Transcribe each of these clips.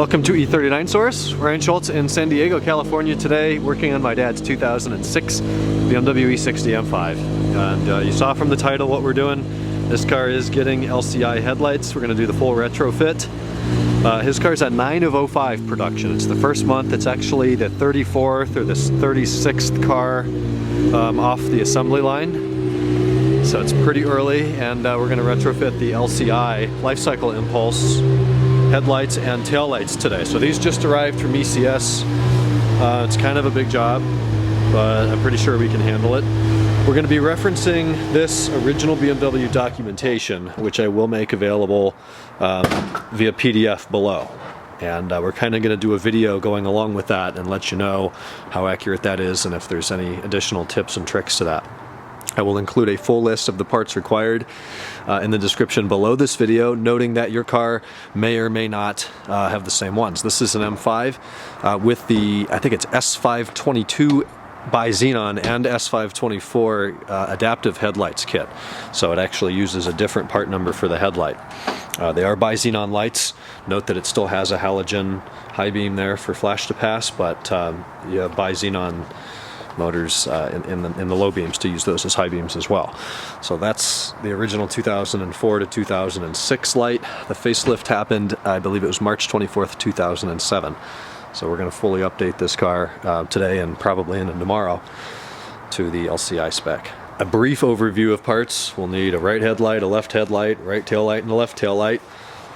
Welcome to E39 Source. Ryan Schultz in San Diego, California today, working on my dad's 2006 BMW E60 M5. And you saw from the title what we're doing. This car is getting LCI headlights. We're going to do the full retrofit. His car's at 9 of 05 production. It's the first month. It's actually the 34th or the 36th car off the assembly line. So it's pretty early, and we're going to retrofit the LCI life cycle impulse headlights and taillights today. So these just arrived from ECS. It's kind of a big job, but I'm pretty sure we can handle it. We're going to be referencing this original BMW documentation, which I will make available via PDF below. And we're kind of going to do a video going along with that and let you know how accurate that is and if there's any additional tips and tricks to that. I will include a full list of the parts required in the description below this video, noting that your car may or may not have the same ones. This is an M5 with the, I think it's S522 Bi-Xenon and S524 adaptive headlights kit. So it actually uses a different part number for the headlight. They are Bi-Xenon lights. Note that it still has a halogen high beam there for flash to pass, but you have Bi-Xenon motors in the low beams to use those as high beams as well. So that's the original 2004 to 2006 light. The facelift happened, I believe it was March 24th, 2007. So we're going to fully update this car today and probably into tomorrow to the LCI spec. A brief overview of parts. We'll need a right headlight, a left headlight, right tail light, and a left tail light.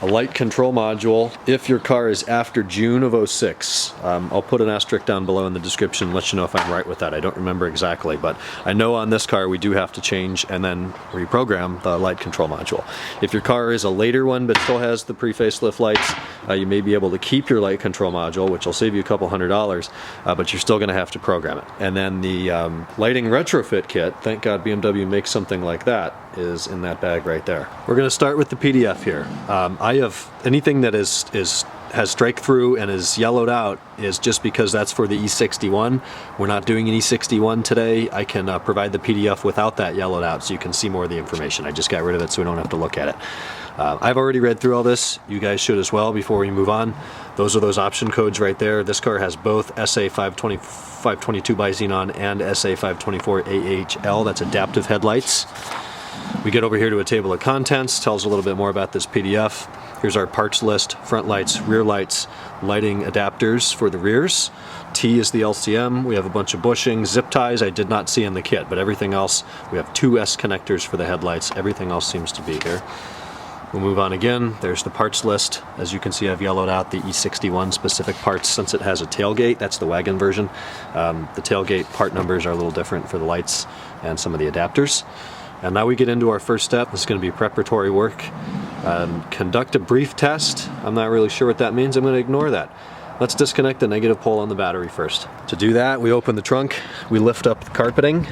A light control module. If your car is after June of 06, I'll put an asterisk down below in the description and let you know if I'm right with that. I don't remember exactly, but I know on this car we do have to change and then reprogram the light control module. If your car is a later one but still has the pre-facelift lights, you may be able to keep your light control module, which will save you a couple $100, but you're still going to have to program it. And then the lighting retrofit kit, thank God BMW makes something like that, is in that bag right there. We're going to start with the PDF here. I have anything that has strike through and is yellowed out is just because that's for the E61. We're not doing an E61 today. I can provide the PDF without that yellowed out so you can see more of the information. I just got rid of it so we don't have to look at it. I've already read through all this. You guys should as well before we move on. Those are those option codes right there. This car has both SA522 Bi-Xenon and SA524 AHL. That's adaptive headlights. We get over here to a table of contents, tells a little bit more about this PDF. Here's our parts list: front lights, rear lights, lighting adapters for the rears. T is the LCM. We have a bunch of bushings, zip ties I did not see in the kit, but everything else, we have 2 S connectors for the headlights. Everything else seems to be here. We'll move on again. There's the parts list. As you can see, I've yellowed out the E61 specific parts since it has a tailgate. That's the wagon version. The tailgate part numbers are a little different for the lights and some of the adapters. And now we get into our first step. This is going to be preparatory work. Conduct a brief test. I'm not really sure what that means. I'm going to ignore that. Let's disconnect the negative pole on the battery first. To do that, we open the trunk, we lift up the carpeting,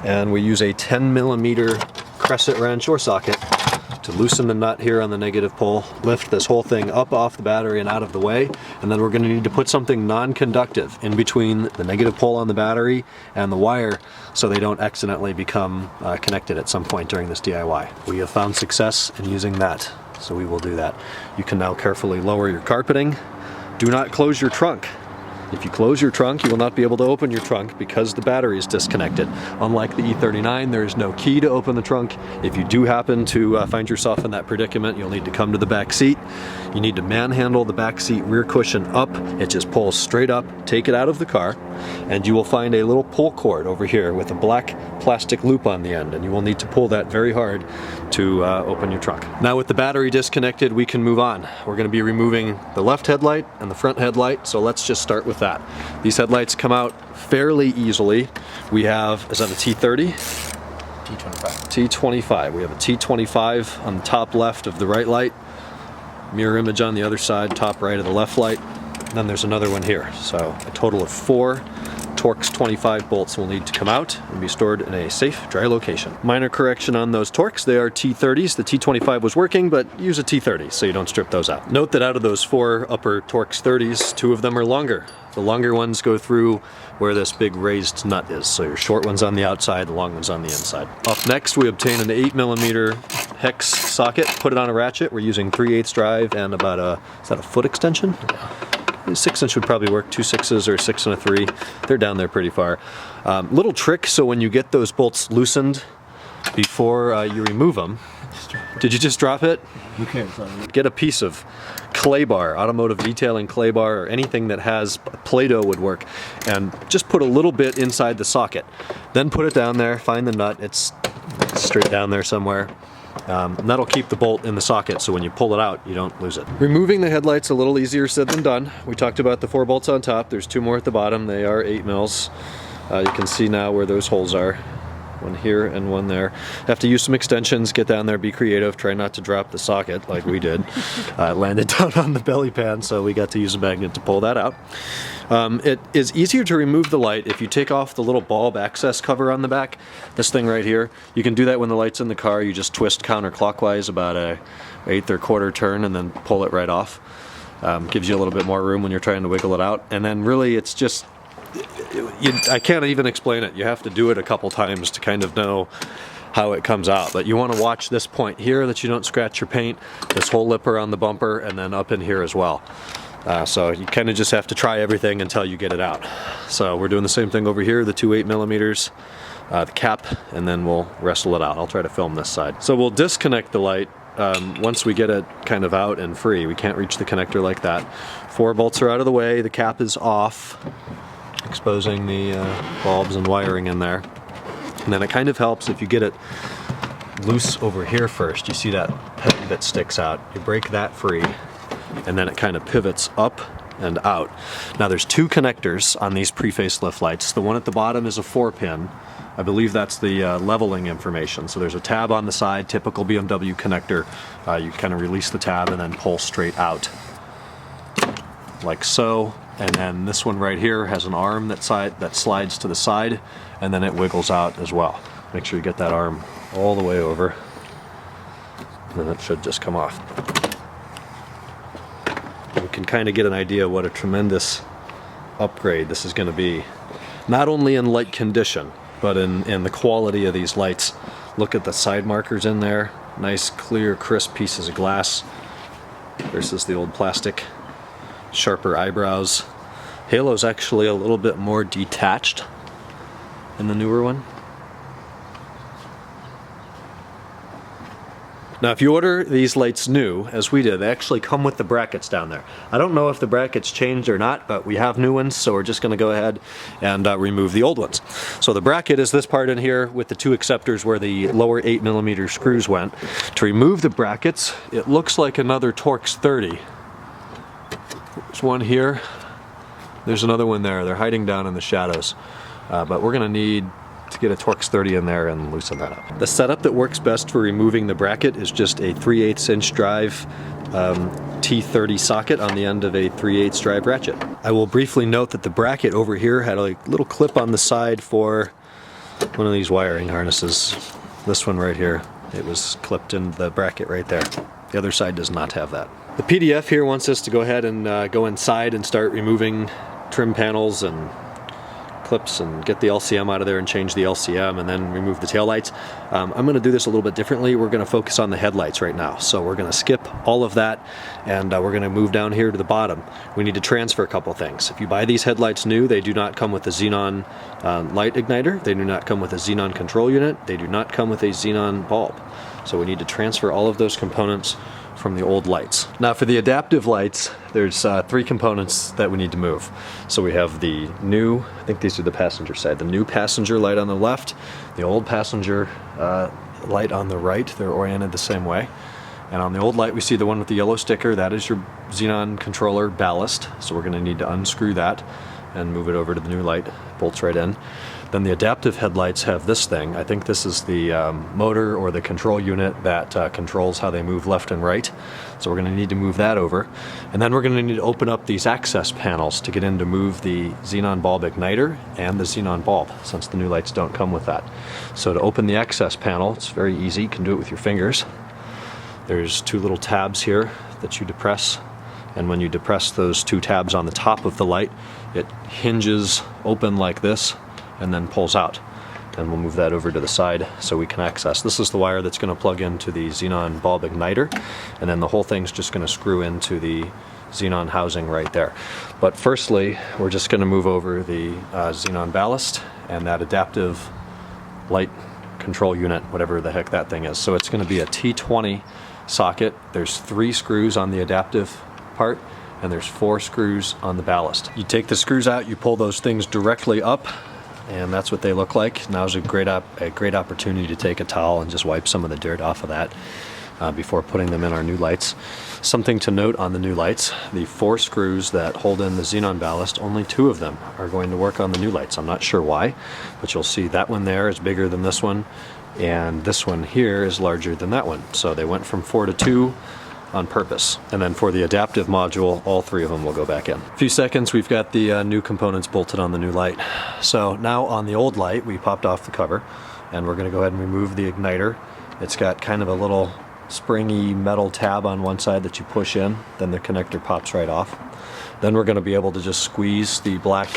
and we use a 10mm crescent wrench or socket to loosen the nut here on the negative pole, lift this whole thing up off the battery and out of the way, and then we're going to need to put something non-conductive in between the negative pole on the battery and the wire so they don't accidentally become connected at some point during this DIY. We have found success in using that, so we will do that. You can now carefully lower your carpeting. Do not close your trunk. If you close your trunk, you will not be able to open your trunk because the battery is disconnected. Unlike the E39, there is no key to open the trunk. If you do happen to find yourself in that predicament, you'll need to come to the back seat. You need to manhandle the back seat rear cushion up. It just pulls straight up, take it out of the car, and you will find a little pull cord over here with a black plastic loop on the end, and you will need to pull that very hard to open your trunk. Now with the battery disconnected, we can move on. We're going to be removing the left headlight and the front headlight, so let's just start with that. These headlights come out fairly easily. We have, is that a T30? T25. T25. We have a T25 on the top left of the right light, mirror image on the other side, top right of the left light, and then there's another one here. So a total of 4 Torx 25 bolts will need to come out and be stored in a safe, dry location. Minor correction on those Torx, they are T30s. The T25 was working, but use a T30 so you don't strip those out. Note that out of those 4 upper Torx 30s, 2 of them are longer. The longer ones go through where this big raised nut is. So your short one's on the outside, the long one's on the inside. Up next, we obtain an 8mm hex socket, put it on a ratchet. We're using 3/8 drive and about is that a foot extension? 6-inch would probably work, 2 6s or 6 and a 3. They're down there pretty far. Little trick, so when you get those bolts loosened before you remove them, did you just drop it? Who cares? Get a piece of clay bar, automotive detailing clay bar, or anything that has Play-Doh would work, and just put a little bit inside the socket. Then put it down there, find the nut, it's straight down there somewhere. And that'll keep the bolt in the socket, so when you pull it out, you don't lose it. Removing the headlights a little easier said than done. We talked about the 4 bolts on top. There's 2 more at the bottom. They are 8 mils. You can see now where those holes are. One here and one there. Have to use some extensions, get down there, be creative, try not to drop the socket like we did. It landed down on the belly pan, so we got to use a magnet to pull that out. It is easier to remove the light if you take off the little bulb access cover on the back, this thing right here. You can do that when the light's in the car. You just twist counterclockwise about a 1/8 or 1/4 turn and then pull it right off. Gives you a little bit more room when you're trying to wiggle it out. And then really it's just, I can't even explain it. You have to do it a couple times to kind of know how it comes out. But you want to watch this point here that you don't scratch your paint, this whole lip around the bumper, and then up in here as well. So you kind of just have to try everything until you get it out. So we're doing the same thing over here, the 2 8mm, the cap, and then we'll wrestle it out. I'll try to film this side. So we'll disconnect the light once we get it kind of out and free. We can't reach the connector like that. 4 bolts are out of the way, the cap is off, exposing the bulbs and wiring in there. And then it kind of helps if you get it loose over here first. You see that peg that sticks out. You break that free, and then it kind of pivots up and out. Now there's 2 connectors on these pre-facelift lights. The one at the bottom is a 4-pin. I believe that's the leveling information. So there's a tab on the side, typical BMW connector. You kind of release the tab and then pull straight out, like so. And then this one right here has an arm that slides to the side, and then it wiggles out as well. Make sure you get that arm all the way over, and then it should just come off. You can kind of get an idea what a tremendous upgrade this is going to be, not only in light condition, but in the quality of these lights. Look at the side markers in there, nice clear crisp pieces of glass versus the old plastic. Sharper eyebrows. Halo's actually a little bit more detached in the newer one. Now if you order these lights new, as we did, they actually come with the brackets down there. I don't know if the brackets changed or not, but we have new ones, so we're just going to go ahead and remove the old ones. So the bracket is this part in here with the 2 acceptors where the lower 8mm screws went. To remove the brackets, it looks like another Torx 30. There's one here, there's another one there. They're hiding down in the shadows. But we're going to need to get a Torx 30 in there and loosen that up. The setup that works best for removing the bracket is just a 3/8 inch drive T30 socket on the end of a 3/8 drive ratchet. I will briefly note that the bracket over here had a little clip on the side for one of these wiring harnesses. This one right here, it was clipped in the bracket right there. The other side does not have that. The PDF here wants us to go ahead and go inside and start removing trim panels and clips and get the LCM out of there and change the LCM and then remove the taillights. I'm going to do this a little bit differently. We're going to focus on the headlights right now. So we're going to skip all of that and we're going to move down here to the bottom. We need to transfer a couple things. If you buy these headlights new, they do not come with a XENON light igniter. They do not come with a XENON control unit. They do not come with a XENON bulb. So we need to transfer all of those components from the old lights. Now for the adaptive lights, there's 3 components that we need to move. So we have the new, I think these are the passenger side, the new passenger light on the left, the old passenger light on the right. They're oriented the same way. And on the old light we see the one with the yellow sticker. That is your XENON controller ballast. So we're going to need to unscrew that. and move it over to the new light. Bolts right in. Then the adaptive headlights have this thing. I think this is the motor or the control unit that controls how they move left and right. So we're going to need to move that over. And then we're going to need to open up these access panels to get in to move the xenon bulb igniter and the xenon bulb, since the new lights don't come with that. So to open the access panel, it's very easy. You can do it with your fingers. There's two little tabs here that you depress. And when you depress those two tabs on the top of the light, it hinges open like this and then pulls out. And we'll move that over to the side so we can access. This is the wire that's going to plug into the xenon bulb igniter, and then the whole thing's just going to screw into the xenon housing right there. But firstly, we're just going to move over the xenon ballast and that adaptive light control unit, whatever the heck that thing is. So it's going to be a T20 socket. There's 3 screws on the adaptive part, and there's 4 screws on the ballast. You take the screws out, you pull those things directly up, and that's what they look like. Now's a great opportunity to take a towel and just wipe some of the dirt off of that before putting them in our new lights. Something to note on the new lights, the 4 screws that hold in the xenon ballast, only 2 of them are going to work on the new lights. I'm not sure why, but you'll see that one there is bigger than this one, and this one here is larger than that one. So they went from 4 to 2 on purpose. And then for the adaptive module, all 3 of them will go back in. A few seconds, we've got the new components bolted on the new light. So now on the old light, we popped off the cover, and we're going to go ahead and remove the igniter. It's got kind of a little springy metal tab on one side that you push in, then the connector pops right off. Then we're going to be able to just squeeze the black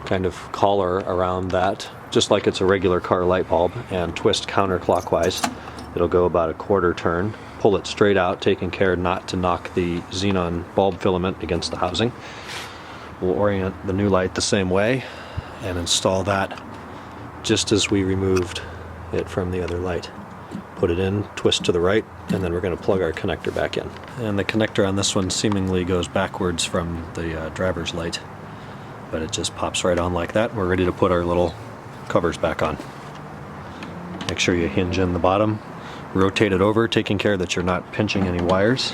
kind of collar around that, just like it's a regular car light bulb, and twist counterclockwise. It'll go about a 1/4 turn. Pull it straight out, taking care not to knock the xenon bulb filament against the housing. We'll orient the new light the same way and install that just as we removed it from the other light. Put it in, twist to the right, and then we're going to plug our connector back in. And the connector on this one seemingly goes backwards from the driver's light, but it just pops right on like that. We're ready to put our little covers back on. Make sure you hinge in the bottom. Rotate it over, taking care that you're not pinching any wires,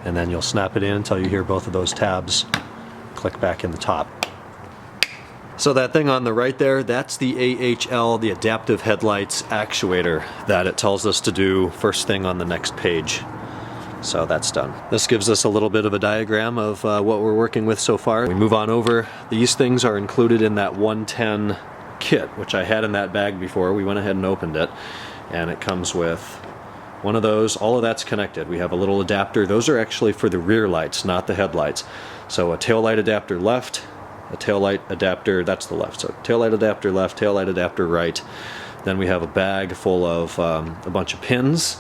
and then you'll snap it in until you hear both of those tabs click back in the top. So that thing on the right there, that's the AHL, the Adaptive Headlights Actuator, that it tells us to do first thing on the next page. So that's done. This gives us a little bit of a diagram of what we're working with so far. We move on over. These things are included in that 110 kit, which I had in that bag before. We went ahead and opened it, and it comes with one of those. All of that's connected. We have a little adapter. Those are actually for the rear lights, not the headlights. So a tail light adapter left, a tail light adapter, that's the left. So tail light adapter left, tail light adapter right. Then we have a bag full of a bunch of pins,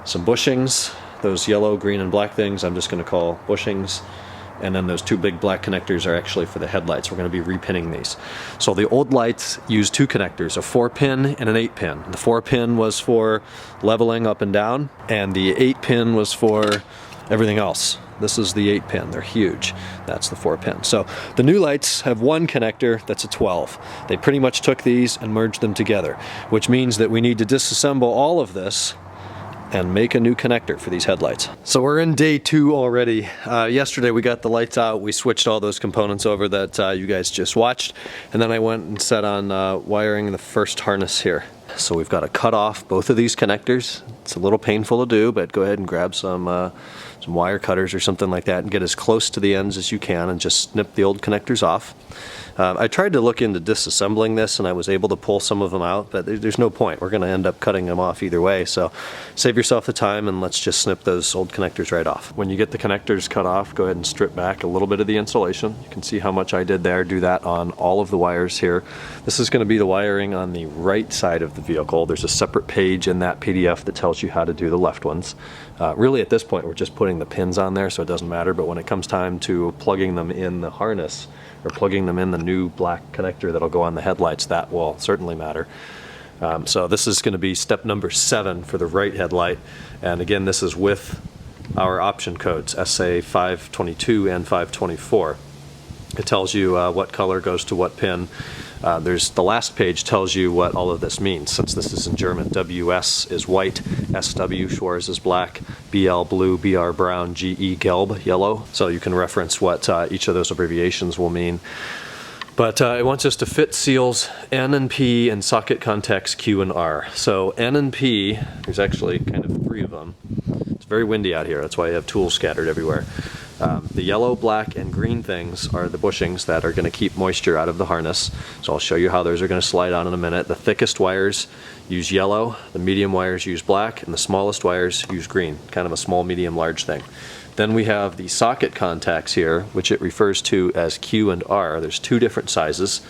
some bushings, those yellow, green, and black things I'm just going to call bushings. And then those 2 big black connectors are actually for the headlights. We're going to be repinning these. So the old lights used 2 connectors, a 4-pin and an 8-pin. The 4-pin was for leveling up and down, and the 8-pin was for everything else. This is the 8-pin. They're huge. That's the 4-pin. So the new lights have 1 connector that's a 12. They pretty much took these and merged them together, which means that we need to disassemble all of this and make a new connector for these headlights. So we're in day 2 already. Yesterday we got the lights out, we switched all those components over that you guys just watched, and then I went and set on wiring the first harness here. So we've got to cut off both of these connectors. It's a little painful to do, but go ahead and grab some wire cutters or something like that and get as close to the ends as you can and just snip the old connectors off. I tried to look into disassembling this, and I was able to pull some of them out, but there's no point. We're going to end up cutting them off either way, so save yourself the time and let's just snip those old connectors right off. When you get the connectors cut off, go ahead and strip back a little bit of the insulation. You can see how much I did there. Do that on all of the wires here. This is going to be the wiring on the right side of the vehicle. There's a separate page in that PDF that tells you how to do the left ones. Really at this point we're just putting the pins on there, so it doesn't matter, but when it comes time to plugging them in the harness or plugging them in the new black connector that'll go on the headlights, that will certainly matter. So this is going to be step number 7 for the right headlight, and again this is with our option codes SA 522 and 524. It tells you what color goes to what pin. There's the last page tells you what all of this means. Since this is in German, WS is white, SW Schwarz is black, BL blue, BR brown, GE gelb yellow. So you can reference what each of those abbreviations will mean. But it wants us to fit seals N and P and socket contacts Q and R. So N and P, there's actually kind of 3 of them. It's very windy out here, that's why I have tools scattered everywhere. The yellow, black, and green things are the bushings that are going to keep moisture out of the harness. So I'll show you how those are going to slide on in a minute. The thickest wires use yellow, the medium wires use black, and the smallest wires use green. Kind of a small, medium, large thing. Then we have the socket contacts here, which it refers to as Q and R. There's 2 different sizes.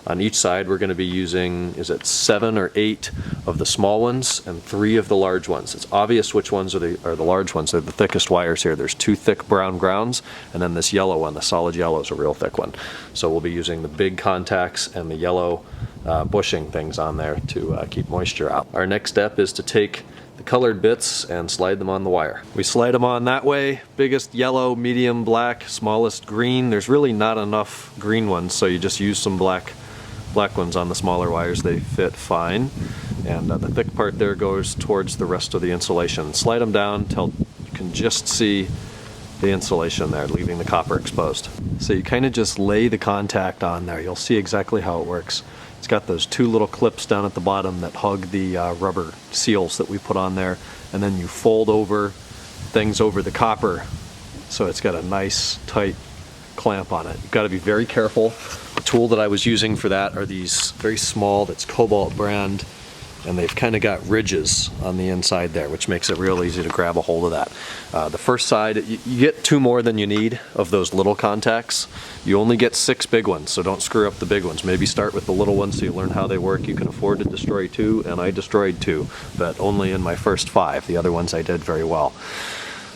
On each side we're going to be using, is it 7 or 8 of the small ones and 3 of the large ones. It's obvious which ones are the large ones. They're the thickest wires here. There's 2 thick brown grounds, and then this yellow one, the solid yellow, is a real thick one. So we'll be using the big contacts and the yellow bushing things on there to keep moisture out. Our next step is to take the colored bits and slide them on the wire. We slide them on that way, biggest yellow, medium black, smallest green. There's really not enough green ones, so you just use some black ones on the smaller wires. They fit fine, and the thick part there goes towards the rest of the insulation. Slide them down until you can just see the insulation there, leaving the copper exposed. So you kind of just lay the contact on there. You'll see exactly how it works. It's got those 2 little clips down at the bottom that hug the rubber seals that we put on there, and then you fold over things over the copper so it's got a nice tight clamp on it. You've got to be very careful. The tool that I was using for that are these very small, that's Cobalt brand, and they've kind of got ridges on the inside there, which makes it real easy to grab a hold of that. The first side, you get 2 more than you need of those little contacts. You only get 6 big ones, so don't screw up the big ones. Maybe start with the little ones so you learn how they work. You can afford to destroy 2, and I destroyed 2, but only in my first 5. The other ones I did very well.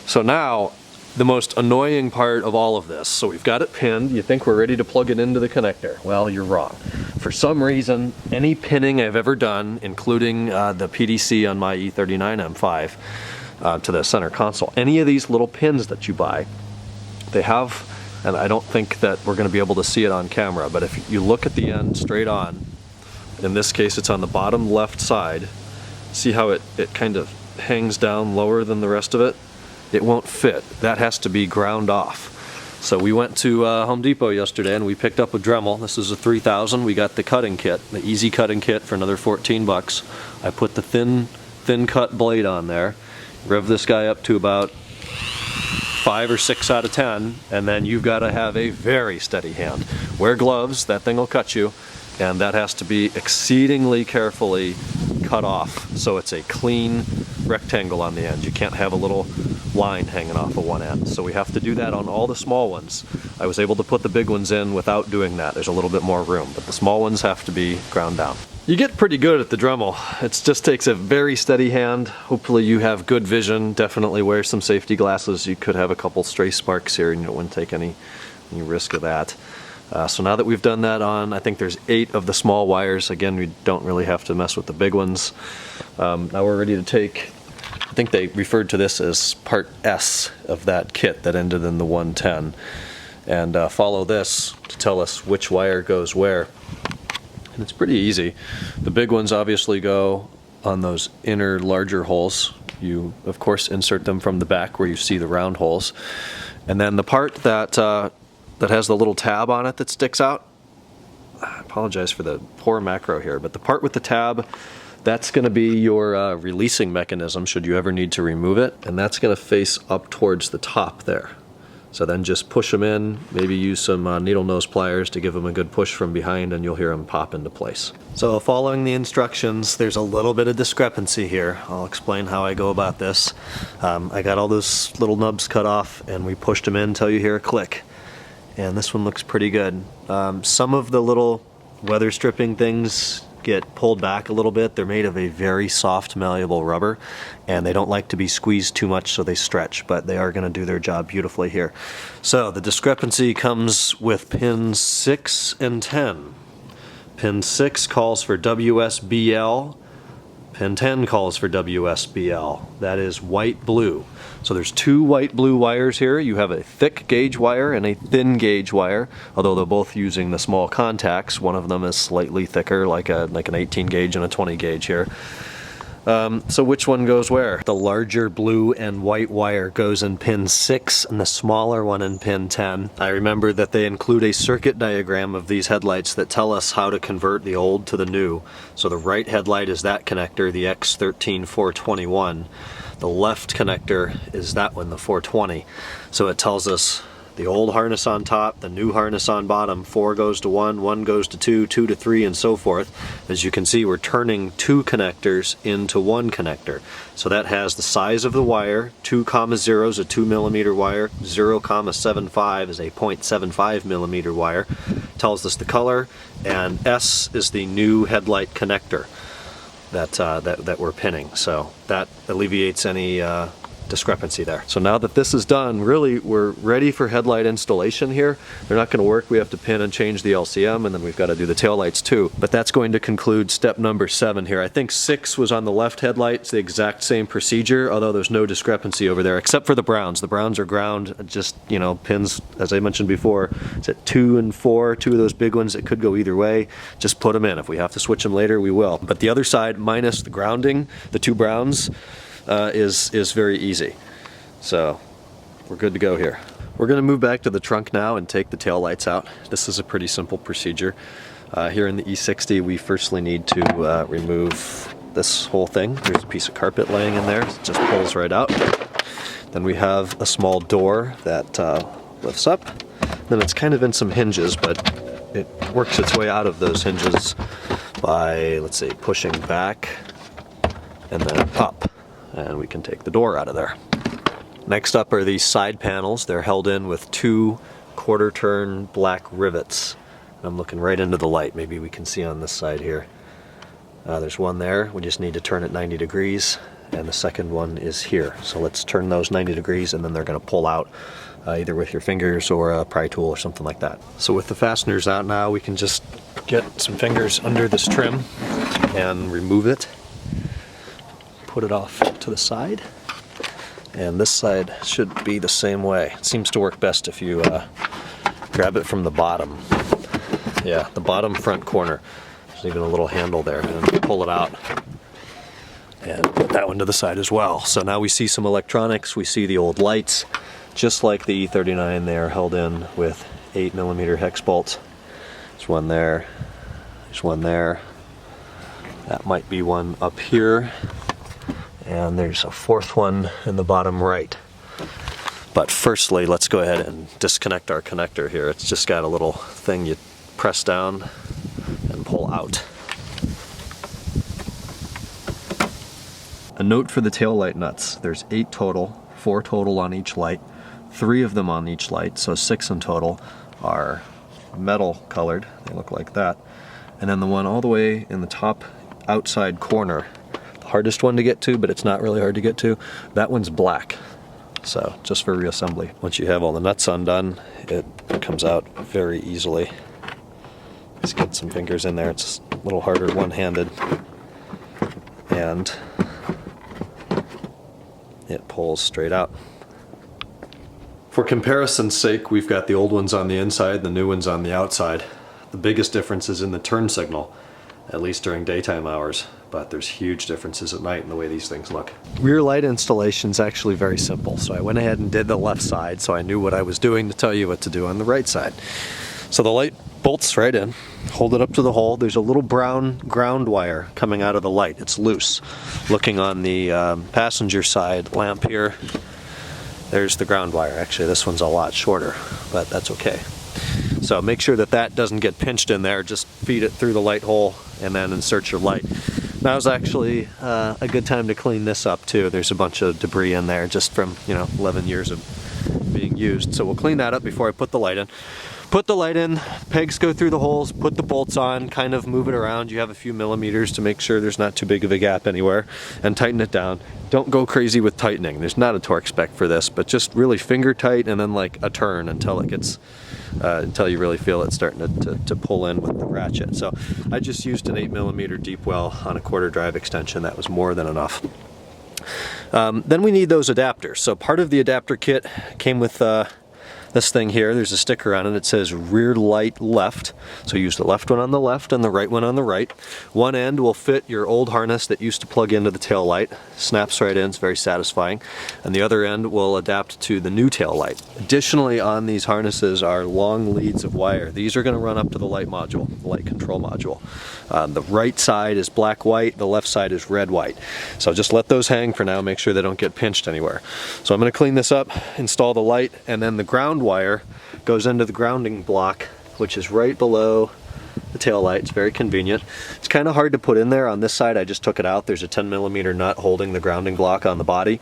So now, the most annoying part of all of this. So we've got it pinned. You think we're ready to plug it into the connector. Well, you're wrong. For some reason, any pinning I've ever done, including the PDC on my E39 M5 to the center console, any of these little pins that you buy, they have, and I don't think that we're going to be able to see it on camera, but if you look at the end straight on, in this case it's on the bottom left side, see how it kind of hangs down lower than the rest of it? It won't fit. That has to be ground off. So we went to Home Depot yesterday and we picked up a Dremel. This is a 3000. We got the cutting kit, the easy cutting kit for another 14 bucks. I put the thin cut blade on there, rev this guy up to about 5 or 6 out of 10, and then you've got to have a very steady hand. Wear gloves, that thing will cut you, and that has to be exceedingly carefully cut off so it's a clean rectangle on the end. You can't have a little line hanging off of one end. So we have to do that on all the small ones. I was able to put the big ones in without doing that. There's a little bit more room, but the small ones have to be ground down. You get pretty good at the Dremel. It just takes a very steady hand. Hopefully you have good vision. Definitely wear some safety glasses. You could have a couple stray sparks here and you wouldn't take any risk of that. So now that we've done that on, I think there's 8 of the small wires. Again, we don't really have to mess with the big ones. Now we're ready to take, I think they referred to this as part S of that kit that ended in the 110, and follow this to tell us which wire goes where. And it's pretty easy. The big ones obviously go on those inner larger holes. You of course insert them from the back where you see the round holes, and then the part that has the little tab on it that sticks out, I apologize for the poor macro here, but the part with the tab, that's going to be your releasing mechanism should you ever need to remove it, and that's going to face up towards the top there. So then just push them in, maybe use some needle nose pliers to give them a good push from behind, and you'll hear them pop into place. So following the instructions, there's a little bit of discrepancy here. I'll explain how I go about this. I got all those little nubs cut off and we pushed them in until you hear a click. And this one looks pretty good. Some of the little weather stripping things get pulled back a little bit. They're made of a very soft malleable rubber and they don't like to be squeezed too much, so they stretch, but they are going to do their job beautifully here. So the discrepancy comes with pins 6 and 10. Pin 6 calls for WSBL, Pin 10 calls for WSBL. That is white blue. So there's two white blue wires here. You have a thick gauge wire and a thin gauge wire, although they're both using the small contacts. One of them is slightly thicker, like an 18 gauge and a 20 gauge here. So which one goes where? The larger blue and white wire goes in pin 6 and the smaller one in pin 10. I remember that they include a circuit diagram of these headlights that tell us how to convert the old to the new. So the right headlight is that connector, the X13421. The left connector is that one, the 420. So it tells us the old harness on top, the new harness on bottom. 4 goes to 1, 1 goes to 2, 2 to 3, and so forth. As you can see, we're turning 2 connectors into 1 connector. So that has the size of the wire. 2,0 is a 2mm wire. 0,75 is a 0.75 millimeter wire. Tells us the color, and S is the new headlight connector that we're pinning. So that alleviates any discrepancy there. So now that this is done, really we're ready for headlight installation here. They're not going to work. We have to pin and change the LCM, and then we've got to do the taillights too. But that's going to conclude step number 7 here. I think 6 was on the left headlight. It's the exact same procedure, although there's no discrepancy over there, except for the browns. The browns are ground, just, you know, pins, as I mentioned before, it's at 2 and 4, 2 of those big ones that could go either way. Just put them in. If we have to switch them later, we will. But the other side, minus the grounding, the 2 browns, is very easy. So we're good to go here. We're going to move back to the trunk now and take the tail lights out. This is a pretty simple procedure. Here in the E60, we firstly need to remove this whole thing. There's a piece of carpet laying in there. It just pulls right out. Then we have a small door that lifts up. Then it's kind of in some hinges, but it works its way out of those hinges by, let's say, pushing back and then up. And we can take the door out of there. Next up are these side panels. They're held in with 2 quarter-turn black rivets. I'm looking right into the light. Maybe we can see on this side here. There's one there. We just need to turn it 90 degrees. And the second one is here. So let's turn those 90 degrees, and then they're going to pull out either with your fingers or a pry tool or something like that. So with the fasteners out now, we can just get some fingers under this trim and remove it. Put it off to the side, and this side should be the same way. It seems to work best if you grab it from the bottom. Yeah, the bottom front corner. There's even a little handle there, and pull it out and put that one to the side as well. So now we see some electronics. We see the old lights, just like the E39. They are held in with 8mm hex bolts. There's one there, there's one there. That might be one up here. And there's a 4th one in the bottom right. But firstly, let's go ahead and disconnect our connector here. It's just got a little thing you press down and pull out. A note for the taillight nuts. There's 8 total, 4 total on each light, 3 of them on each light, so 6 in total are metal colored. They look like that. And then the one all the way in the top outside corner, hardest one to get to, but it's not really hard to get to. That one's black, so just for reassembly. Once you have all the nuts undone, it comes out very easily. Just get some fingers in there. It's a little harder one-handed, and it pulls straight out. For comparison's sake, we've got the old ones on the inside, the new ones on the outside. The biggest difference is in the turn signal, at least during daytime hours, but there's huge differences at night in the way these things look. Rear light installation is actually very simple, so I went ahead and did the left side so I knew what I was doing to tell you what to do on the right side. So the light bolts right in, hold it up to the hole. There's a little brown ground wire coming out of the light. It's loose. Looking on the passenger side lamp here, there's the ground wire. Actually, this one's a lot shorter, but that's okay. So make sure that that doesn't get pinched in there. Just feed it through the light hole and then insert your light. Now's actually a good time to clean this up too. There's a bunch of debris in there just from, 11 years of being used. So we'll clean that up before I put the light in. Put the light in, pegs go through the holes, put the bolts on, kind of move it around. You have a few millimeters to make sure there's not too big of a gap anywhere, and tighten it down. Don't go crazy with tightening. There's not a torque spec for this, but just really finger tight and then like a turn until it gets until you really feel it starting to pull in with the ratchet. So I just used an 8mm deep well on a quarter drive extension. That was more than enough. Then we need those adapters. So part of the adapter kit came with this thing here. There's a sticker on it. It says rear light left. So use the left one on the left and the right one on the right. One end will fit your old harness that used to plug into the tail light. Snaps right in. It's very satisfying. And the other end will adapt to the new tail light. Additionally, on these harnesses are long leads of wire. These are going to run up to the light module, the light control module. The right side is black-white, the left side is red-white. So just let those hang for now, make sure they don't get pinched anywhere. So I'm going to clean this up, install the light, and then the ground wire goes into the grounding block, which is right below the tail light. It's very convenient. It's kind of hard to put in there. On this side I just took it out. There's a 10mm nut holding the grounding block on the body.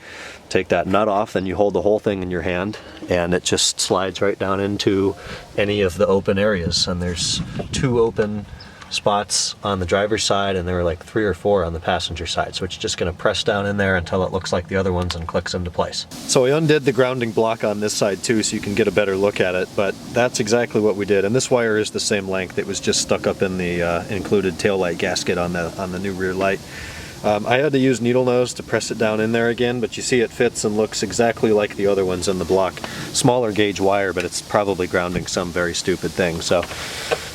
Take that nut off, then you hold the whole thing in your hand and it just slides right down into any of the open areas. And there's 2 open spots on the driver's side and there were like 3 or 4 on the passenger side. So it's just going to press down in there until it looks like the other ones and clicks into place. So we undid the grounding block on this side too so you can get a better look at it, but that's exactly what we did. And this wire is the same length. It was just stuck up in the included taillight gasket on the new rear light. I had to use needle nose to press it down in there again, but you see it fits and looks exactly like the other ones in the block. Smaller gauge wire, but it's probably grounding some very stupid thing. So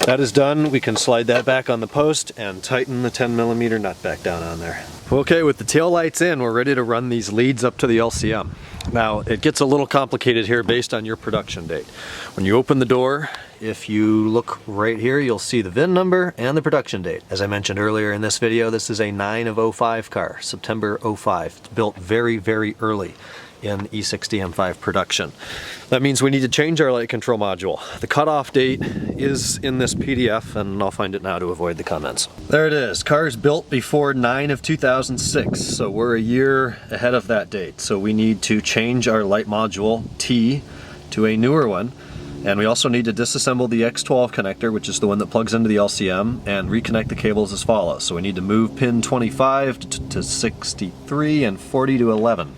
that is done. We can slide that back on the post and tighten the 10mm nut back down on there. Okay, with the tail lights in, we're ready to run these leads up to the LCM. Now, it gets a little complicated here based on your production date. When you open the door, if you look right here, you'll see the VIN number and the production date. As I mentioned earlier in this video, this is a 9 of 05 car, September 05. It's built very, very early in E60 M5 production. That means we need to change our light control module. The cutoff date is in this PDF and I'll find it now to avoid the comments. There it is. Car is built before 9 of 2006, so we're a year ahead of that date. So we need to change our light module T to a newer one. And we also need to disassemble the X12 connector, which is the one that plugs into the LCM, and reconnect the cables as follows. So we need to move pin 25 to 63 and 40 to 11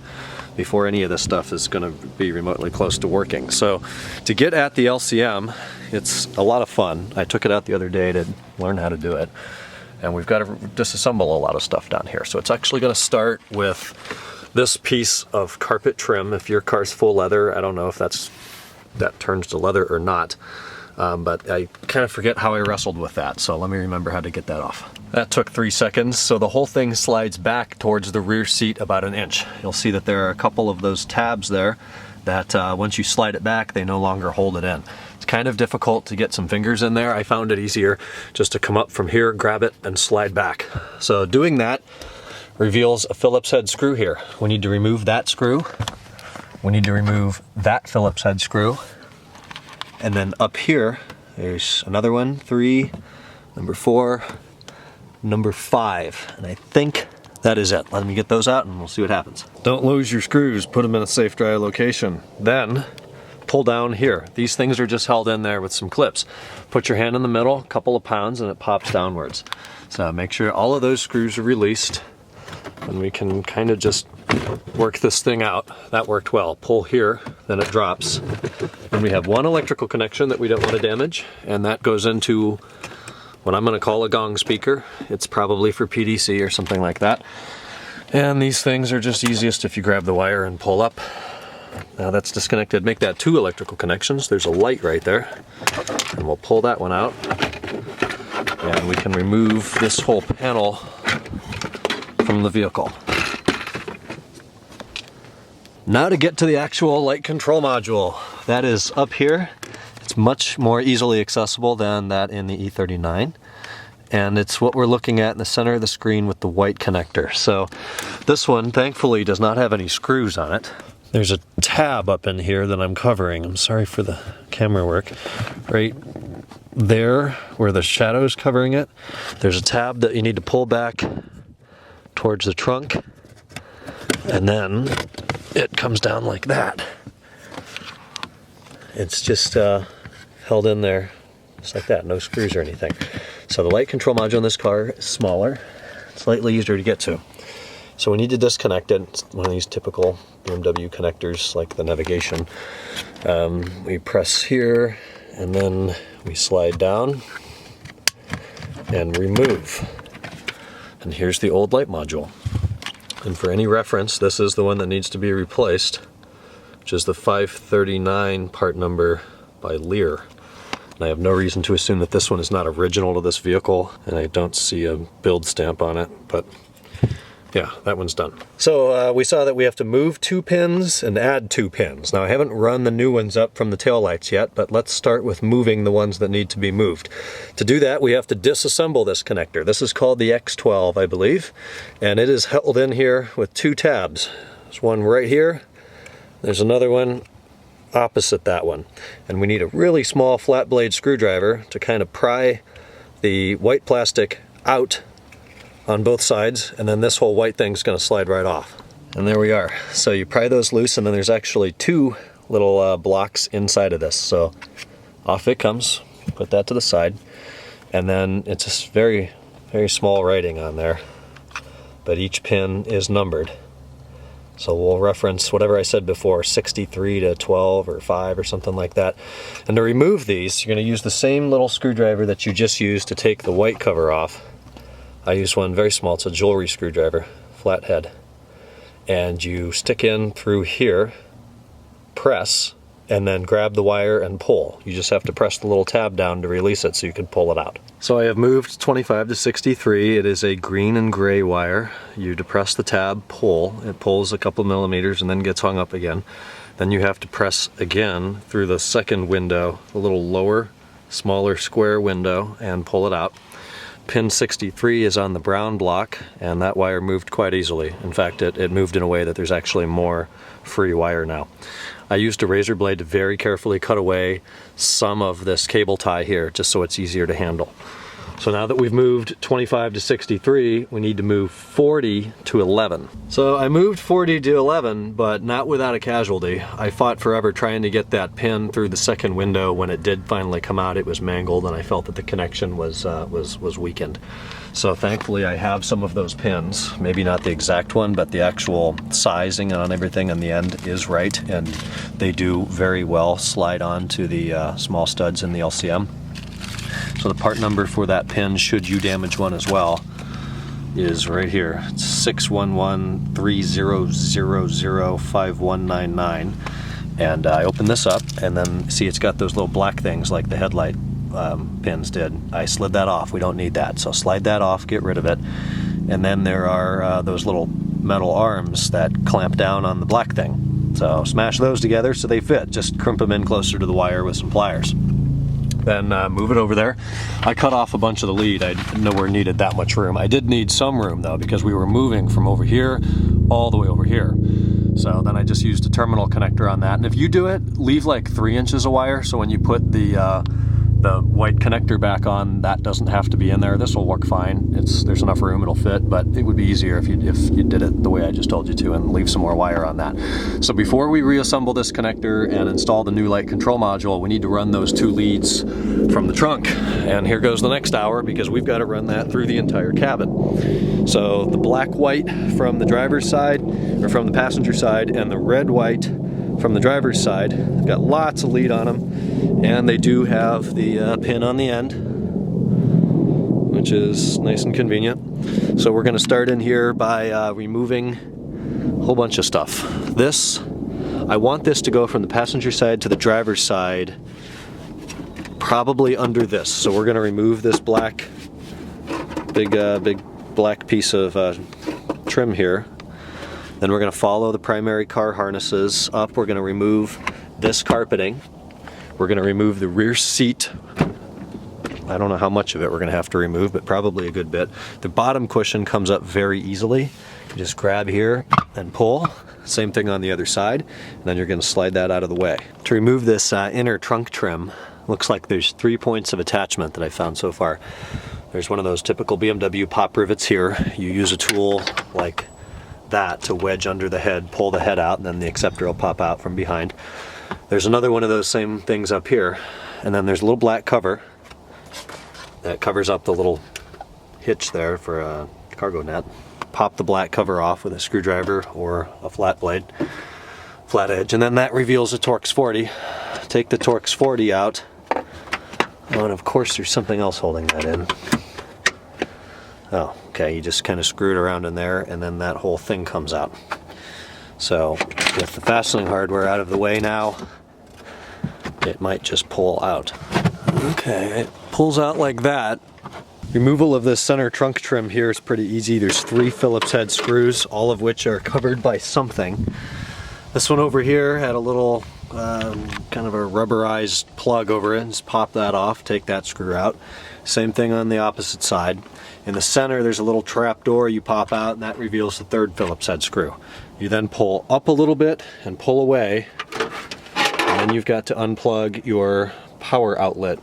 before any of this stuff is going to be remotely close to working. So to get at the LCM, it's a lot of fun. I took it out the other day to learn how to do it. And we've got to disassemble a lot of stuff down here. So it's actually going to start with this piece of carpet trim. If your car's full leather, I don't know if that turns to leather or not. But I kind of forget how I wrestled with that, so let me remember how to get that off. That took 3 seconds, so the whole thing slides back towards the rear seat about 1 inch. You'll see that there are a couple of those tabs there that once you slide it back, they no longer hold it in. It's kind of difficult to get some fingers in there. I found it easier just to come up from here, grab it, and slide back. So doing that reveals a Phillips head screw here. We need to remove that screw. We need to remove that Phillips head screw. And then up here, there's another one, 3, number 4, number 5. And I think that is it. Let me get those out and we'll see what happens. Don't lose your screws, put them in a safe, dry location. Then pull down here. These things are just held in there with some clips. Put your hand in the middle, a couple of pounds, and it pops downwards. So make sure all of those screws are released and we can kind of just work this thing out. That worked well. Pull here, then it drops. And we have one electrical connection that we don't want to damage, and that goes into what I'm going to call a gong speaker. It's probably for PDC or something like that. And these things are just easiest if you grab the wire and pull up. Now that's disconnected. Make that 2 electrical connections. There's a light right there. And we'll pull that one out. And we can remove this whole panel from the vehicle. Now to get to the actual light control module. That is up here. It's much more easily accessible than that in the E39. And it's what we're looking at in the center of the screen with the white connector. So this one, thankfully, does not have any screws on it. There's a tab up in here that I'm covering. I'm sorry for the camera work. Right there, where the shadow is covering it, there's a tab that you need to pull back towards the trunk. And then it comes down like that. It's just held in there just like that, no screws or anything. So the light control module in this car is smaller, slightly easier to get to. So we need to disconnect it. It's one of these typical BMW connectors like the navigation. We press here and then we slide down and remove. And here's the old light module. And for any reference, this is the one that needs to be replaced, which is the 539 part number by Lear. And I have no reason to assume that this one is not original to this vehicle, and I don't see a build stamp on it, but yeah, that one's done. So we saw that we have to move 2 pins and add 2 pins. Now I haven't run the new ones up from the taillights yet, but let's start with moving the ones that need to be moved. To do that, we have to disassemble this connector. This is called the X12, I believe, and it is held in here with 2 tabs. There's one right here, there's another one opposite that one. And we need a really small flat blade screwdriver to kind of pry the white plastic out on both sides, and then this whole white thing's going to slide right off. And there we are. So you pry those loose, and then there's actually 2 little blocks inside of this. So off it comes. Put that to the side, and then it's just very, very small writing on there, but each pin is numbered. So we'll reference whatever I said before, 63 to 12 or 5 or something like that. And to remove these, you're going to use the same little screwdriver that you just used to take the white cover off. I use one very small, it's a jewelry screwdriver, flathead. And you stick in through here, press, and then grab the wire and pull. You just have to press the little tab down to release it so you can pull it out. So I have moved 25 to 63. It is a green and gray wire. You depress the tab, pull. It pulls a couple millimeters and then gets hung up again. Then you have to press again through the second window, a little lower, smaller square window, and pull it out. Pin 63 is on the brown block, and that wire moved quite easily. In fact, it moved in a way that there's actually more free wire now. I used a razor blade to very carefully cut away some of this cable tie here, just so it's easier to handle. So now that we've moved 25 to 63, we need to move 40 to 11. So I moved 40 to 11, but not without a casualty. I fought forever trying to get that pin through the second window. When it did finally come out, it was mangled, and I felt that the connection was weakened. So thankfully I have some of those pins, maybe not the exact one, but the actual sizing on everything on the end is right, and they do very well slide on to the small studs in the LCM. So the part number for that pin, should you damage one as well, is right here. It's 611-3000-5199. And I open this up, and then see it's got those little black things like the headlight pins did. I slid that off. We don't need that. So slide that off, get rid of it. And then there are those little metal arms that clamp down on the black thing. So smash those together so they fit. Just crimp them in closer to the wire with some pliers. Then move it over there. I cut off a bunch of the lead. I nowhere needed that much room. I did need some room though, because we were moving from over here all the way over here. So then I just used a terminal connector on that. And if you do it, leave like 3 inches of wire, so when you put the white connector back on, that doesn't have to be in there. This will work fine. There's enough room, it'll fit, but it would be easier if you did it the way I just told you to and leave some more wire on that. So before we reassemble this connector and install the new light control module, we need to run those 2 leads from the trunk. And here goes the next hour, because we've got to run that through the entire cabin. So the black-white from the driver's side, or from the passenger side, and the red-white from the driver's side. They've got lots of lead on them, and they do have the pin on the end, which is nice and convenient. So we're going to start in here by removing a whole bunch of stuff. I want this to go from the passenger side to the driver's side, probably under this. So we're going to remove this big black piece of trim here. Then we're going to follow the primary car harnesses up. We're going to remove this carpeting. We're going to remove the rear seat. I don't know how much of it we're going to have to remove, but probably a good bit. The bottom cushion comes up very easily. You just grab here and pull. Same thing on the other side. And then you're going to slide that out of the way. To remove this inner trunk trim, looks like there's 3 points of attachment that I found so far. There's one of those typical BMW pop rivets here. You use a tool like that to wedge under the head, pull the head out, and then the acceptor will pop out from behind. There's another one of those same things up here, and then there's a little black cover that covers up the little hitch there for a cargo net. Pop the black cover off with a screwdriver or a flat blade, flat edge, and then that reveals a Torx 40. Take the Torx 40 out, Oh, and of course there's something else holding that in. Oh, okay, you just kind of screw it around in there and then that whole thing comes out. So with the fastening hardware out of the way now, it might just pull out. Okay, it pulls out like that. Removal of this center trunk trim here is pretty easy. There's 3 Phillips head screws, all of which are covered by something. This one over here had a little kind of a rubberized plug over it. Just pop that off, take that screw out. Same thing on the opposite side. In the center there's a little trap door you pop out and that reveals the 3rd Phillips head screw. You then pull up a little bit and pull away, and then you've got to unplug your power outlet,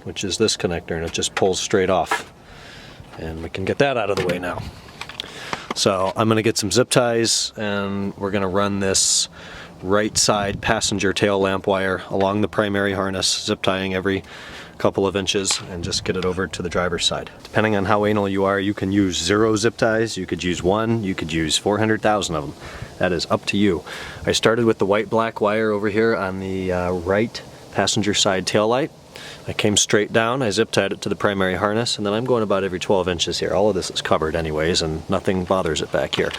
which is this connector, and it just pulls straight off. And we can get that out of the way now. So I'm going to get some zip ties and we're going to run this right side passenger tail lamp wire along the primary harness, zip tying every couple of inches, and just get it over to the driver's side. Depending on how anal you are, you can use 0 zip ties, you could use 1, you could use 400,000 of them. That is up to you. I started with the white-black wire over here on the right passenger side tail light. I came straight down, I zip tied it to the primary harness, and then I'm going about every 12 inches here. All of this is covered anyways, and nothing bothers it back here.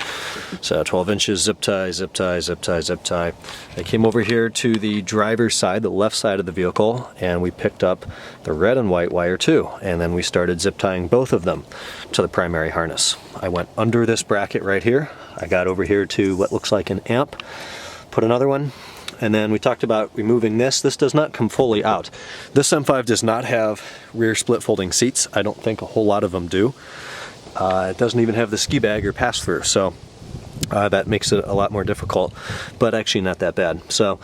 So 12 inches, zip tie, zip tie, zip tie, zip tie. I came over here to the driver's side, the left side of the vehicle, and we picked up the red and white wire too. And then we started zip tying both of them to the primary harness. I went under this bracket right here. I got over here to what looks like an amp, put another one, and then we talked about removing this. This does not come fully out. This M5 does not have rear split folding seats. I don't think a whole lot of them do. It doesn't even have the ski bag or pass through, so that makes it a lot more difficult, but actually not that bad. So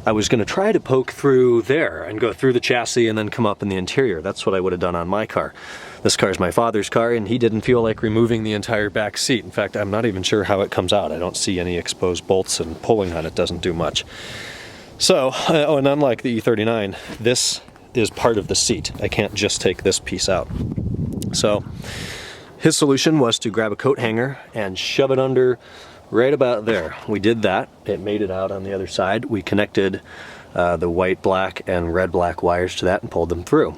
I was going to try to poke through there and go through the chassis and then come up in the interior. That's what I would have done on my car. This car is my father's car, and he didn't feel like removing the entire back seat. In fact, I'm not even sure how it comes out. I don't see any exposed bolts, and pulling on it doesn't do much. So, oh, and unlike the E39, this is part of the seat. I can't just take this piece out. So his solution was to grab a coat hanger and shove it under right about there. We did that. It made it out on the other side. We connected the white, black, and red, black wires to that and pulled them through.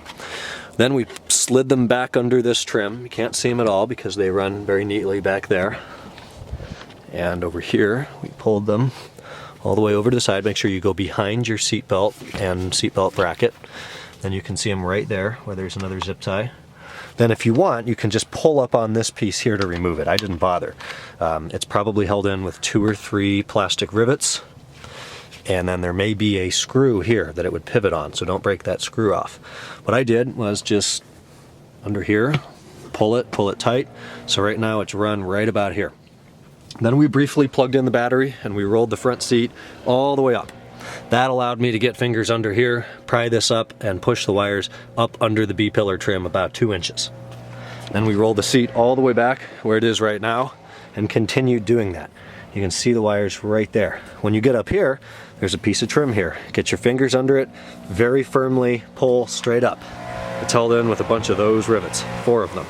Then we slid them back under this trim. You can't see them at all because they run very neatly back there. And over here, we pulled them all the way over to the side. Make sure you go behind your seatbelt and seatbelt bracket. Then you can see them right there where there's another zip tie. Then if you want, you can just pull up on this piece here to remove it. I didn't bother. It's probably held in with 2 or 3 plastic rivets. And then there may be a screw here that it would pivot on, so don't break that screw off. What I did was just under here, pull it tight. So right now it's run right about here. Then we briefly plugged in the battery and we rolled the front seat all the way up. That allowed me to get fingers under here, pry this up, and push the wires up under the B-pillar trim about 2 inches. Then we rolled the seat all the way back where it is right now and continued doing that. You can see the wires right there. When you get up here, there's a piece of trim here. Get your fingers under it, very firmly pull straight up. It's held in with a bunch of those rivets, 4 of them.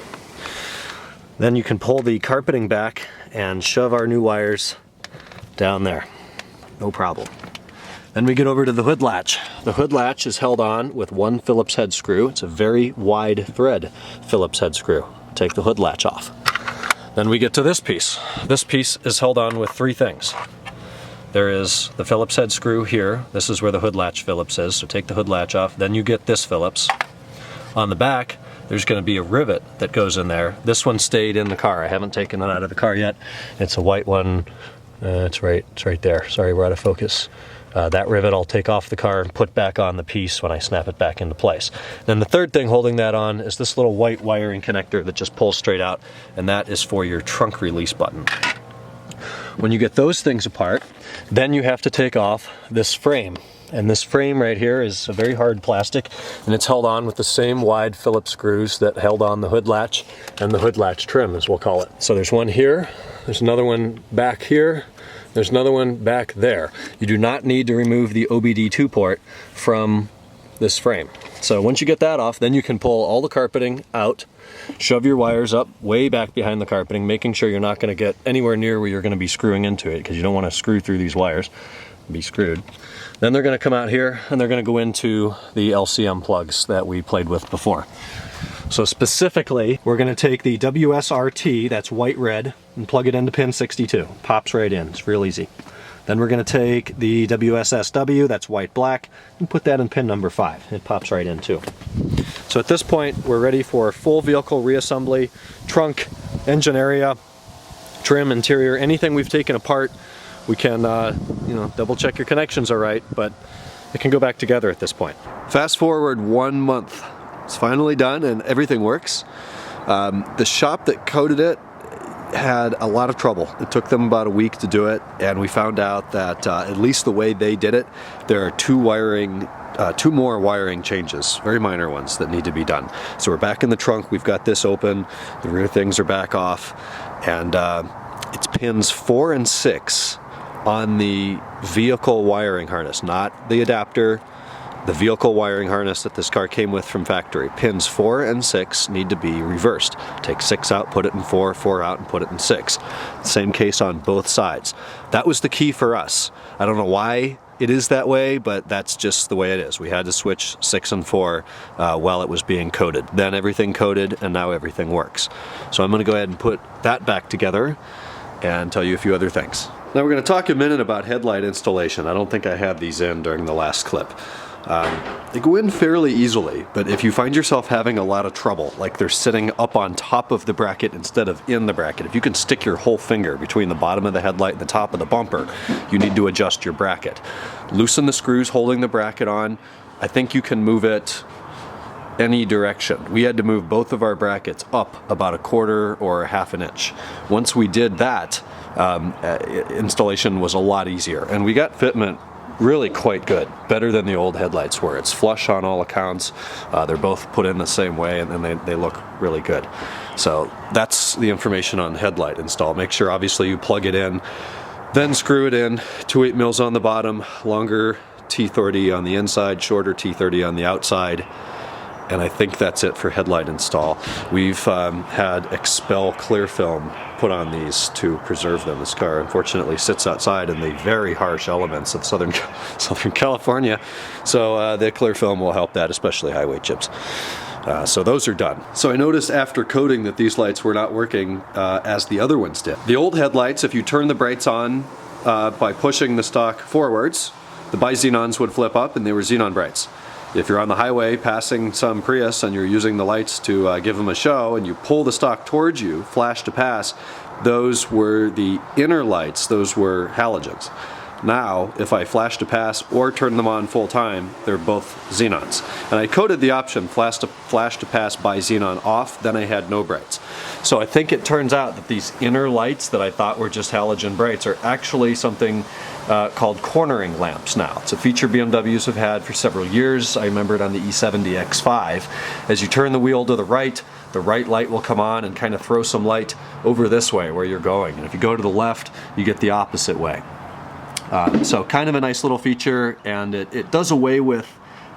Then you can pull the carpeting back and shove our new wires down there. No problem. Then we get over to the hood latch. The hood latch is held on with 1 Phillips head screw. It's a very wide thread Phillips head screw. Take the hood latch off. Then we get to this piece. This piece is held on with 3 things. There is the Phillips head screw here. This is where the hood latch Phillips is, so take the hood latch off. Then you get this Phillips. On the back, there's going to be a rivet that goes in there. This one stayed in the car. I haven't taken it out of the car yet. It's a white one. It's right there. Sorry, we're out of focus. That rivet I'll take off the car and put back on the piece when I snap it back into place. Then the third thing holding that on is this little white wiring connector that just pulls straight out, and that is for your trunk release button. When you get those things apart, then you have to take off this frame. And this frame right here is a very hard plastic, and it's held on with the same wide Phillips screws that held on the hood latch and the hood latch trim, as we'll call it. So there's one here, there's another one back here, there's another one back there. You do not need to remove the OBD2 port from this frame. So once you get that off, then you can pull all the carpeting out, shove your wires up way back behind the carpeting, making sure you're not going to get anywhere near where you're going to be screwing into it, because you don't want to screw through these wires. be screwed. Then they're going to come out here and they're going to go into the LCM plugs that we played with before. So specifically, we're going to take the WSRT, that's white-red, and plug it into pin 62. Pops right in, it's real easy. Then we're going to take the WSSW, that's white-black, and put that in pin number 5. It pops right in too. So at this point, we're ready for full vehicle reassembly, trunk, engine area, trim, interior, anything we've taken apart. We can, you know, double check your connections are right, but it can go back together at this point. Fast forward 1 month. It's finally done and everything works. The shop that coated it had a lot of trouble. It took them about a week to do it, and we found out that at least the way they did it, there are two more wiring changes, very minor ones, that need to be done. So we're back in the trunk, we've got this open, the rear things are back off, and it's pins 4 and 6 on the vehicle wiring harness, not the adapter, the vehicle wiring harness that this car came with from factory. Pins 4 and 6 need to be reversed. Take 6 out, put it in 4, 4 out, and put it in 6. Same case on both sides. That was the key for us. I don't know why it is that way, but that's just the way it is. We had to switch 6 and 4 while it was being coated. Then everything coated, and now everything works. So I'm going to go ahead and put that back together and tell you a few other things. Now we're going to talk a minute about headlight installation. I don't think I had these in during the last clip. They go in fairly easily, but if you find yourself having a lot of trouble, like they're sitting up on top of the bracket instead of in the bracket, if you can stick your whole finger between the bottom of the headlight and the top of the bumper, you need to adjust your bracket. Loosen the screws holding the bracket on. I think you can move it any direction. We had to move both of our brackets up about 1/4 or 1/2 inch. Once we did that, installation was a lot easier, and we got fitment really quite good, better than the old headlights were. It's flush on all accounts. They're both put in the same way, and they look really good. So that's the information on headlight install. Make sure obviously you plug it in, then screw it in. 2/8 mils on the bottom, longer T30 on the inside, shorter T30 on the outside. And I think that's it for headlight install. We've had Expel clear film put on these to preserve them. This car unfortunately sits outside in the very harsh elements of Southern California, so the clear film will help that, especially highway chips. So those are done. So I noticed after coating that these lights were not working as the other ones did. The old headlights, if you turn the brights on by pushing the stock forwards, the Bi-Xenons would flip up and they were xenon brights. If you're on the highway passing some Prius and you're using the lights to give them a show and you pull the stock towards you, flash to pass, those were the inner lights, those were halogens. Now, if I flash to pass or turn them on full time, they're both xenons. And I coded the option flash to pass Bi-Xenon off, then I had no brights. So I think it turns out that these inner lights that I thought were just halogen brights are actually something called cornering lamps now. It's a feature BMWs have had for several years. I remember it on the E60 M5. As you turn the wheel to the right light will come on and kind of throw some light over this way where you're going. And if you go to the left, you get the opposite way. So kind of a nice little feature, and it does away with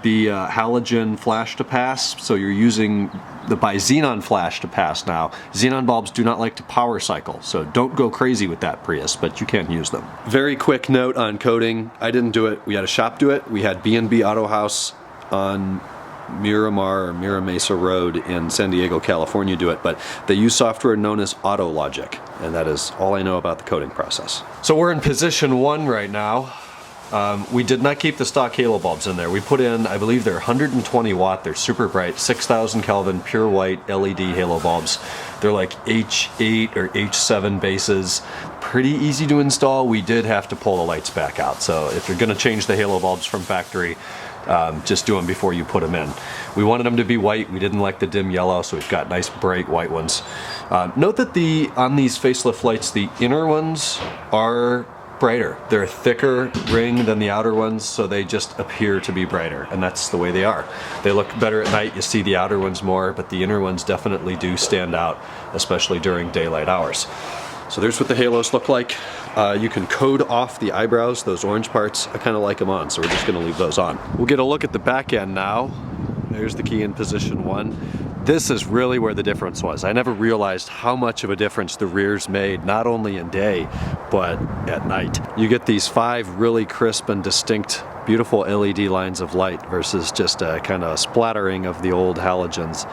the halogen flash to pass, so you're using the Bi-Xenon flash to pass now. Xenon bulbs do not like to power cycle, so don't go crazy with that Prius, but you can use them. Very quick note on coding. I didn't do it. We had a shop do it. We had B&B Auto House on Miramar or Mira Mesa Road in San Diego, California do it, but they use software known as AutoLogic, and that is all I know about the coding process. So we're in position 1 right now. We did not keep the stock halo bulbs in there. We put in, I believe they're 120 watt, they're super bright, 6,000 Kelvin pure white LED halo bulbs. They're like H8 or H7 bases. Pretty easy to install. We did have to pull the lights back out. So if you're gonna change the halo bulbs from factory, just do them before you put them in. We wanted them to be white. We didn't like the dim yellow, so we've got nice bright white ones. Note that on these facelift lights, the inner ones are brighter. They're a thicker ring than the outer ones, so they just appear to be brighter, and that's the way they are. They look better at night. You see the outer ones more, but the inner ones definitely do stand out, especially during daylight hours. So there's what the halos look like. You can code off the eyebrows, those orange parts. I kind of like them on, so we're just going to leave those on. We'll get a look at the back end now. There's the key in position 1. This is really where the difference was. I never realized how much of a difference the rears made, not only in day, but at night. You get these 5 really crisp and distinct, beautiful LED lines of light versus just a kind of splattering of the old halogens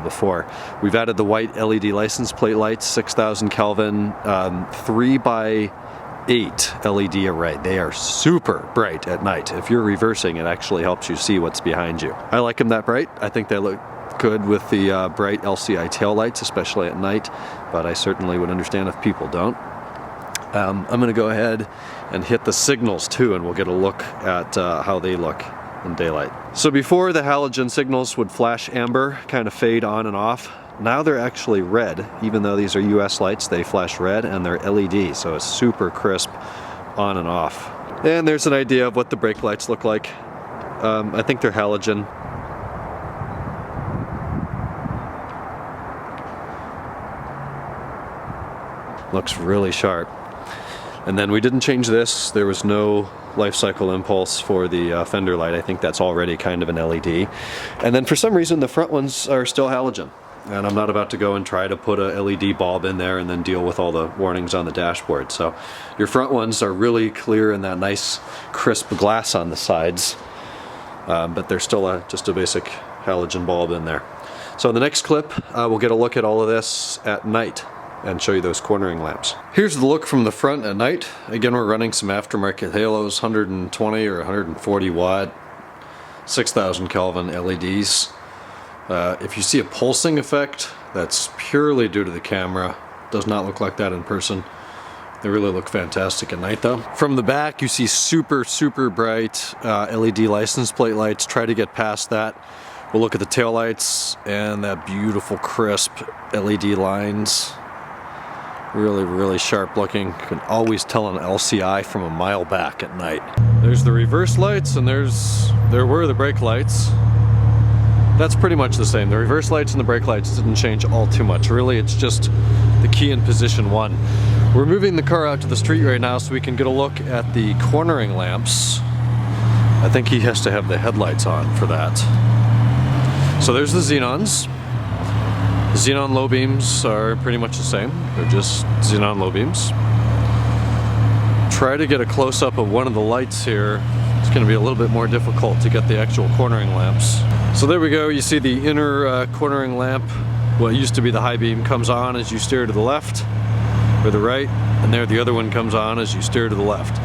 before. We've added the white LED license plate lights, 6,000 Kelvin, 3x8 LED array. They are super bright at night. If you're reversing, it actually helps you see what's behind you. I like them that bright. I think they look good with the bright LCI taillights, especially at night, but I certainly would understand if people don't. I'm going to go ahead and hit the signals too, and we'll get a look at how they look in daylight. So before, the halogen signals would flash amber, kind of fade on and off. Now they're actually red. Even though these are US lights, they flash red, and they're LED, so it's super crisp on and off. And there's an idea of what the brake lights look like. I think they're halogen. Looks really sharp. And then we didn't change this. There was no life cycle impulse for the fender light. I think that's already kind of an LED. And then for some reason the front ones are still halogen. And I'm not about to go and try to put a LED bulb in there and then deal with all the warnings on the dashboard. So your front ones are really clear in that nice crisp glass on the sides. But there's still just a basic halogen bulb in there. So in the next clip, we'll get a look at all of this at night and show you those cornering lamps. Here's the look from the front at night. Again, we're running some aftermarket halos, 120 or 140 watt, 6,000 Kelvin LEDs. If you see a pulsing effect, that's purely due to the camera. Does not look like that in person. They really look fantastic at night though. From the back, you see super, super bright LED license plate lights. Try to get past that. We'll look at the tail lights and that beautiful crisp LED lines. Really, really sharp looking. You can always tell an LCI from a mile back at night. There's the reverse lights, and there were the brake lights. That's pretty much the same. The reverse lights and the brake lights didn't change all too much. Really, it's just the key in position 1. We're moving the car out to the street right now so we can get a look at the cornering lamps. I think he has to have the headlights on for that. So there's the Xenons. The Xenon low beams are pretty much the same. They're just Xenon low beams. Try to get a close-up of one of the lights here. It's going to be a little bit more difficult to get the actual cornering lamps. So there we go. You see the inner cornering lamp. What used to be the high beam comes on as you steer to the left or the right, and there the other one comes on as you steer to the left.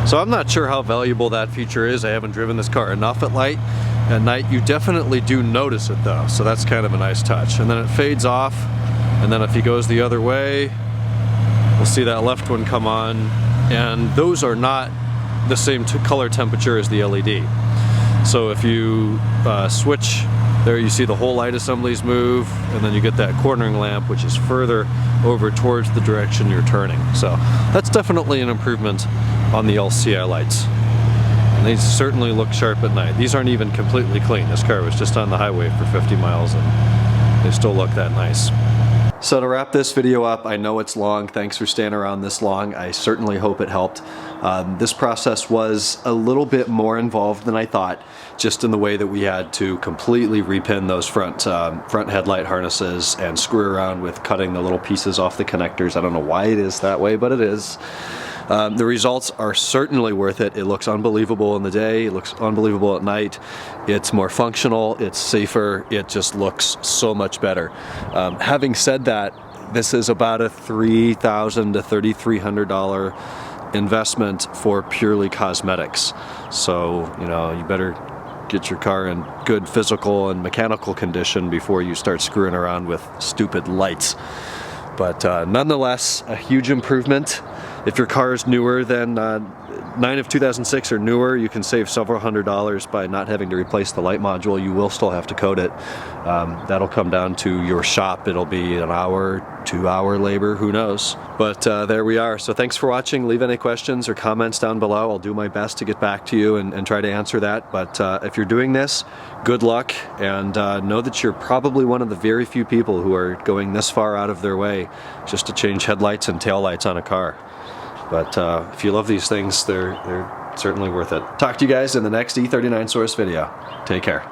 So I'm not sure how valuable that feature is. I haven't driven this car enough at night. At night, you definitely do notice it though, so that's kind of a nice touch. And then it fades off, and then if he goes the other way, we'll see that left one come on, and those are not the same color temperature as the LED. So if you switch, there you see the whole light assemblies move, and then you get that cornering lamp, which is further over towards the direction you're turning. So that's definitely an improvement on the LCI lights. And they certainly look sharp at night. These aren't even completely clean. This car was just on the highway for 50 miles and they still look that nice. So to wrap this video up, I know it's long. Thanks for staying around this long. I certainly hope it helped. This process was a little bit more involved than I thought, just in the way that we had to completely repin those front headlight harnesses and screw around with cutting the little pieces off the connectors. I don't know why it is that way, but it is. The results are certainly worth it. It looks unbelievable in the day, it looks unbelievable at night. It's more functional, it's safer, it just looks so much better. Having said that, this is about a $3,000 to $3,300 investment for purely cosmetics. So, you know, you better get your car in good physical and mechanical condition before you start screwing around with stupid lights. But nonetheless, a huge improvement. If your car is newer than 9 of 2006 or newer, you can save several $100s by not having to replace the light module. You will still have to coat it. That'll come down to your shop. It'll be an hour, 2-hour labor, who knows. But there we are. So thanks for watching. Leave any questions or comments down below. I'll do my best to get back to you and try to answer that. But if you're doing this, good luck, and know that you're probably one of the very few people who are going this far out of their way just to change headlights and taillights on a car. But if you love these things, they're certainly worth it. Talk to you guys in the next E39 Source video. Take care.